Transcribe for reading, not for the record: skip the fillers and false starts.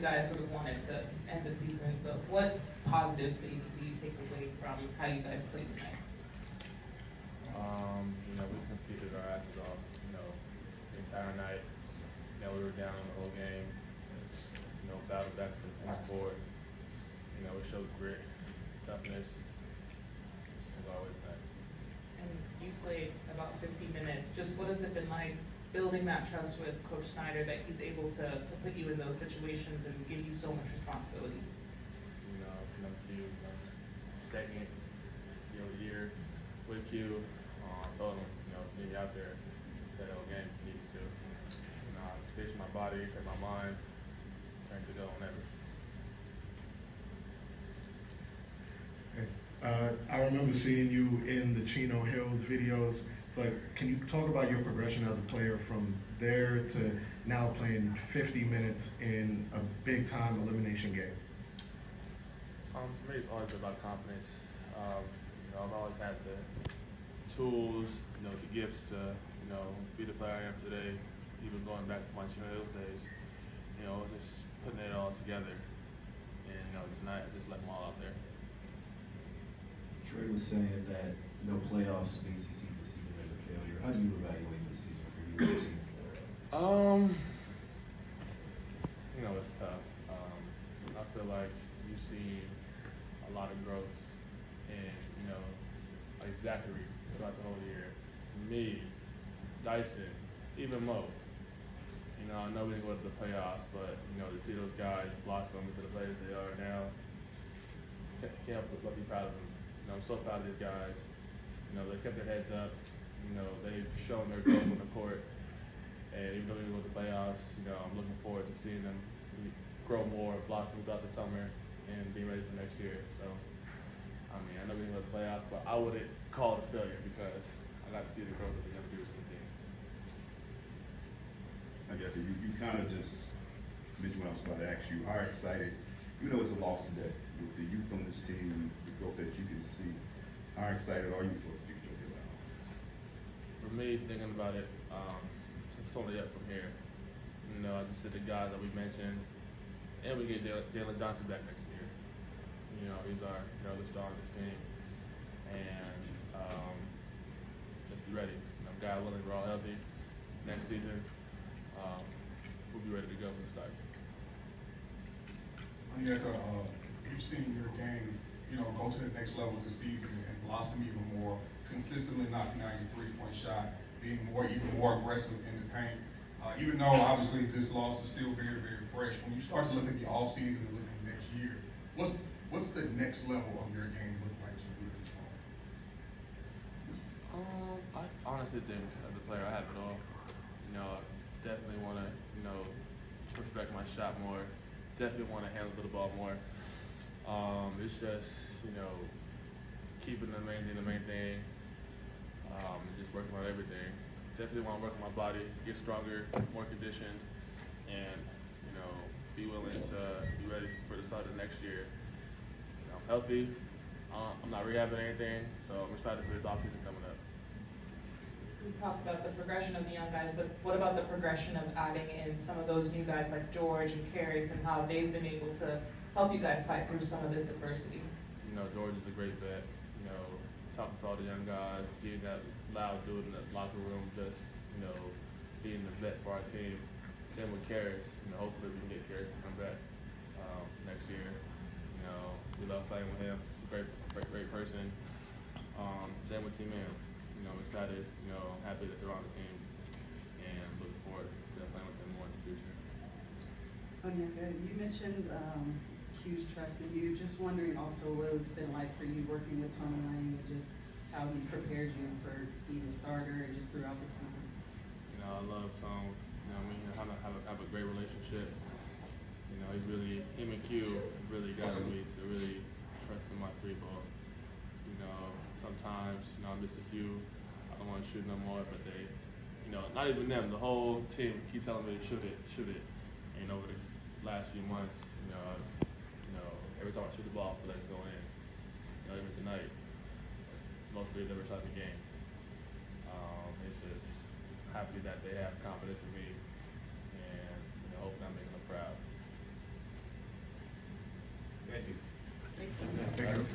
guys would have wanted to end the season, but what positives maybe do you take away from how you guys played tonight? We competed our asses off, the entire night. We were down the whole game. Battled back to the fourth. We showed grit, toughness, as always had. And you played about 50 minutes. Just what has it been like building that trust with Coach Snyder that he's able to put you in those situations and give you so much responsibility? Second year with Q, I told him, need out there that whole game if you needed to. I pitched my body, kept my mind, trying to go whenever. I remember seeing you in the Chino Hills videos. Can you talk about your progression as a player from there to now playing 50 minutes in a big-time elimination game? For me, it's always about confidence. I've always had the tools, the gifts to, be the player I am today. Even going back to my Chino Hills days, just putting it all together. And tonight I just left them all out there. Trey was saying that no playoffs means he sees the season as a failure. How do you evaluate the season for you and your team? It's tough. I feel like you've seen a lot of growth in, like Zachary throughout the whole year. Me, Dyson, even Mo. I know we didn't go to the playoffs, but, to see those guys blossom into the players they are now, can't help but be proud of them. I'm so proud of these guys. They kept their heads up. They've shown their growth on the court. And even though we go to the playoffs, I'm looking forward to seeing them grow more, blossom throughout the summer, and be ready for next year. So, I know we didn't go to the playoffs, but I wouldn't call it a failure because I got to see the growth of the young dudes on the team. I guess you kind of just mentioned what I was about to ask you. How excited, it's a loss today, with the youth on this team and the growth that you can see, how excited are you for the future of your life? For me, thinking about it, it's only up from here. I just did the guys that we mentioned, and we get Jalen Johnson back next year. He's our other star on this team, and just be ready. God willing, we're all healthy next season. We'll be ready to go from the start. Onyeka, you've seen your game, go to the next level this season and blossom even more, consistently knocking down your three-point shot, being even more aggressive in the paint. Even though obviously this loss is still very, very fresh, when you start to look at the offseason and look at the next year, what's the next level of your game look like to you at this point? I honestly think as a player I have it all. Definitely want to, perfect my shot more. Definitely want to handle the ball more. It's just, keeping the main thing, just working on everything. Definitely want to work on my body, get stronger, more conditioned, and, be willing to be ready for the start of next year. I'm healthy. I'm not rehabbing anything, so I'm excited for this offseason coming up. We talked about the progression of the young guys, but what about the progression of adding in some of those new guys like George and Karis and how they've been able to help you guys fight through some of this adversity? George is a great vet. Talking to all the young guys, being that loud dude in the locker room, just, being the vet for our team. Same with Karis. Hopefully we can get Karis to come back next year. We love playing with him. He's a great person. Same with Team M. Excited, happy that they're on the team, and looking forward to playing with them more in the future. Onyeka, you mentioned huge trust in you. Just wondering also what it's been like for you working with Tony Lane and just how he's prepared you for being a starter and just throughout the season. I love Tone. Me and him have a great relationship. Him and Q really got me to really trust in my three ball. Sometimes, I miss a few. I don't want to shoot no more, but they, not even them, the whole team keep telling me to shoot it. And over the last few months, every time I shoot the ball, I feel like it's going in. Even tonight, most threes ever shot in the game. It's just happy that they have confidence in me, and hopefully I'm making them proud. Thank you. Thanks. Thank you.